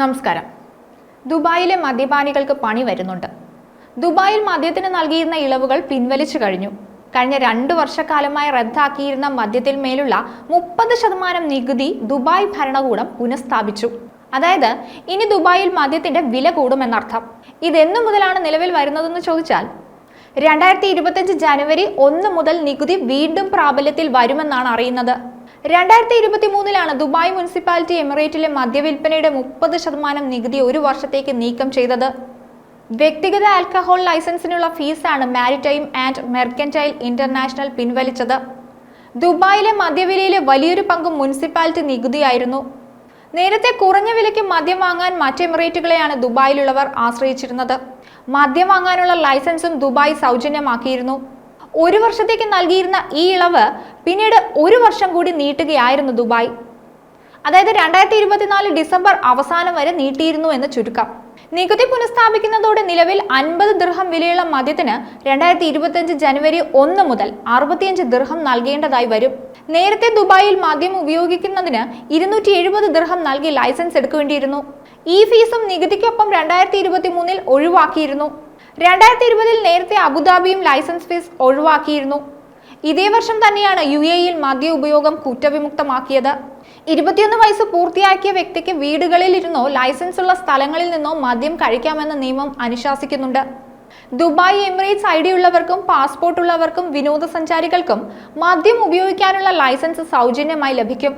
നമസ്കാരം. ദുബായിലെ മദ്യപാനികൾക്ക് പണി വരുന്നുണ്ട്. ദുബായിൽ മദ്യത്തിന് നൽകിയിരുന്ന ഇളവുകൾ പിൻവലിച്ചു കഴിഞ്ഞു. കഴിഞ്ഞ 2 വർഷക്കാലമായി റദ്ദാക്കിയിരുന്ന മദ്യത്തിൽ മേലുള്ള 30% നികുതി ദുബായ് ഭരണകൂടം പുനഃസ്ഥാപിച്ചു. അതായത് ഇനി ദുബായിൽ മദ്യത്തിന്റെ വില കൂടുമെന്നർത്ഥം. ഇതെന്നു മുതലാണ് നിലവിൽ വരുന്നതെന്ന് ചോദിച്ചാൽ 2025 ജനുവരി 1 മുതൽ നികുതി വീണ്ടും പ്രാബല്യത്തിൽ വരുമെന്നാണ് അറിയുന്നത്. 2023 ദുബായ് മുനിസിപ്പാലിറ്റി എമിറേറ്റിലെ മദ്യവിൽപ്പനയുടെ 30% നികുതി ഒരു വർഷത്തേക്ക് നീക്കം ചെയ്തത്. വ്യക്തിഗത ആൽക്കഹോൾ ലൈസൻസിനുള്ള ഫീസാണ് മാരിടൈം ആൻഡ് മെർക്കന്റൈൽ ഇന്റർനാഷണൽ പിൻവലിച്ചത്. ദുബായിലെ മദ്യവിലയിലെ വലിയൊരു പങ്കും മുനിസിപ്പാലിറ്റി നികുതിയായിരുന്നു. നേരത്തെ കുറഞ്ഞ വിലയ്ക്ക് മദ്യം വാങ്ങാൻ മറ്റ് എമിറേറ്റുകളെയാണ് ദുബായിലുള്ളവർ ആശ്രയിച്ചിരുന്നത്. മദ്യം വാങ്ങാനുള്ള ലൈസൻസും ദുബായ് സൗജന്യമാക്കിയിരുന്നു. 1 വർഷത്തേക്ക് നൽകിയിരുന്ന ഈ ഇളവ് പിന്നീട് 1 വർഷം കൂടി നീട്ടുകയായിരുന്നു ദുബായ്. അതായത് 2024 ഡിസംബർ അവസാനം വരെ നീട്ടിയിരുന്നു എന്ന് ചുരുക്കം. നികുതി പുനഃസ്ഥാപിക്കുന്നതോടെ നിലവിൽ 50 ദിർഹം വിലയുള്ള മദ്യത്തിന് 2025 ജനുവരി 1 മുതൽ 65 ദിർഹം നൽകേണ്ടതായി വരും. നേരത്തെ ദുബായിൽ മദ്യം ഉപയോഗിക്കുന്നതിന് 270 ദിർഹം നൽകി ലൈസൻസ് എടുക്കേണ്ടിയിരുന്നു. ഈ ഫീസും നികുതിക്കൊപ്പം 2023 ഒഴിവാക്കിയിരുന്നു. 2020 നേരത്തെ അബുദാബിയും ലൈസൻസ് ഫീസ് ഒഴിവാക്കിയിരുന്നു. ഇതേ വർഷം തന്നെയാണ് UAE മദ്യ ഉപയോഗം കുറ്റവിമുക്തമാക്കിയത്. 21 വയസ്സ് പൂർത്തിയാക്കിയ വ്യക്തിക്ക് വീടുകളിൽ ഇരുന്നോ ലൈസൻസ് ഉള്ള സ്ഥലങ്ങളിൽ നിന്നോ മദ്യം കഴിക്കാമെന്ന നിയമം അനുശാസിക്കുന്നുണ്ട്. ദുബായ് എമിറേറ്റ്സ് ID ഉള്ളവർക്കും പാസ്പോർട്ട് ഉള്ളവർക്കും വിനോദസഞ്ചാരികൾക്കും മദ്യം ഉപയോഗിക്കാനുള്ള ലൈസൻസ് സൗജന്യമായി ലഭിക്കും.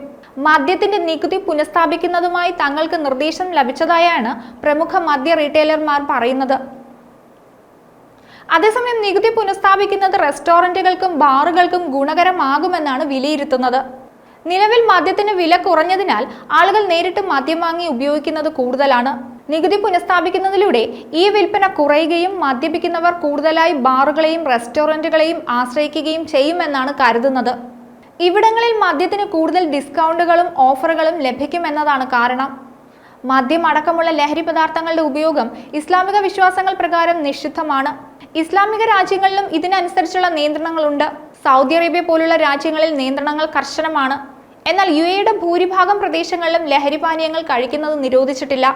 മദ്യത്തിന്റെ നികുതി പുനഃസ്ഥാപിക്കുന്നതുമായി തങ്ങൾക്ക് നിർദ്ദേശം ലഭിച്ചതായാണ് പ്രമുഖ മദ്യ റീറ്റെയിലർമാർ പറയുന്നത്. അതേസമയം നികുതി പുനഃസ്ഥാപിക്കുന്നത് റെസ്റ്റോറന്റുകൾക്കും ബാറുകൾക്കും ഗുണകരമാകുമെന്നാണ് വിലയിരുത്തുന്നത്. നിലവിൽ മദ്യത്തിന് വില കുറഞ്ഞതിനാൽ ആളുകൾ നേരിട്ട് മദ്യം വാങ്ങി ഉപയോഗിക്കുന്നത് കൂടുതലാണ്. നികുതി പുനഃസ്ഥാപിക്കുന്നതിലൂടെ ഈ വിൽപ്പന കുറയുകയും മദ്യപിക്കുന്നവർ കൂടുതലായി ബാറുകളെയും റെസ്റ്റോറന്റുകളെയും ആശ്രയിക്കുകയും ചെയ്യുമെന്നാണ് കരുതുന്നത്. ഇവിടങ്ങളിൽ മദ്യത്തിന് കൂടുതൽ ഡിസ്കൗണ്ടുകളും ഓഫറുകളും ലഭിക്കുമെന്നതാണ് കാരണം. മദ്യം അടക്കമുള്ള ലഹരി പദാർത്ഥങ്ങളുടെ ഉപയോഗം ഇസ്ലാമിക വിശ്വാസങ്ങൾ പ്രകാരം നിഷിദ്ധമാണ്. ഇസ്ലാമിക രാജ്യങ്ങളിലും ഇതിനനുസരിച്ചുള്ള നിയന്ത്രണങ്ങളുണ്ട്. സൗദി അറേബ്യ പോലുള്ള രാജ്യങ്ങളിൽ നിയന്ത്രണങ്ങൾ കർശനമാണ്. എന്നാൽ UAEയുടെ ഭൂരിഭാഗം പ്രദേശങ്ങളിലും ലഹരി പാനീയങ്ങൾ കഴിക്കുന്നത് നിരോധിച്ചിട്ടില്ല.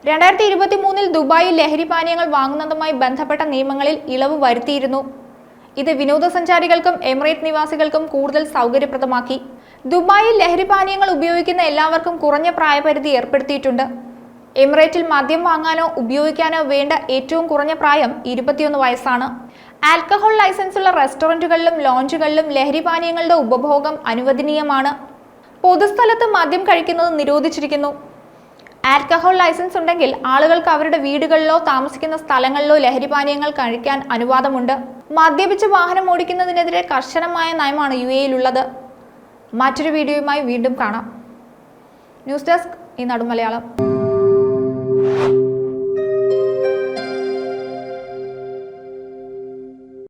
2023 ദുബായിൽ ലഹരി പാനീയങ്ങൾ വാങ്ങുന്നതുമായി ബന്ധപ്പെട്ട നിയമങ്ങളിൽ ഇളവ് വരുത്തിയിരുന്നു. ഇത് വിനോദസഞ്ചാരികൾക്കും എമിറേറ്റ് നിവാസികൾക്കും കൂടുതൽ സൗകര്യപ്രദമാക്കി. ദുബായിൽ ലഹരി പാനീയങ്ങൾ ഉപയോഗിക്കുന്ന എല്ലാവർക്കും കുറഞ്ഞ പ്രായപരിധി ഏർപ്പെടുത്തിയിട്ടുണ്ട്. എമിറേറ്റിൽ മദ്യം വാങ്ങാനോ ഉപയോഗിക്കാനോ വേണ്ട ഏറ്റവും കുറഞ്ഞ പ്രായം 21 വയസ്സാണ്. ആൽക്കഹോൾ ലൈസൻസ് ഉള്ള റെസ്റ്റോറന്റുകളിലും ലോഞ്ചുകളിലും ലഹരി പാനീയങ്ങളുടെ ഉപഭോഗം അനുവദനീയമാണ്. പൊതുസ്ഥലത്ത് മദ്യം കഴിക്കുന്നത് നിരോധിച്ചിരിക്കുന്നു. ആൽക്കഹോൾ ലൈസൻസ് ഉണ്ടെങ്കിൽ ആളുകൾക്ക് അവരുടെ വീടുകളിലോ താമസിക്കുന്ന സ്ഥലങ്ങളിലോ ലഹരി പാനീയങ്ങൾ കഴിക്കാൻ അനുവാദമുണ്ട്. മദ്യപിച്ച് വാഹനം ഓടിക്കുന്നതിനെതിരെ കർശനമായ നയമാണ് UAEയിലുള്ളത്. മറ്റൊരു വീഡിയോയുമായി വീണ്ടും കാണാം. ന്യൂസ് ഡെസ്ക് ഈ നടുമലയാളം.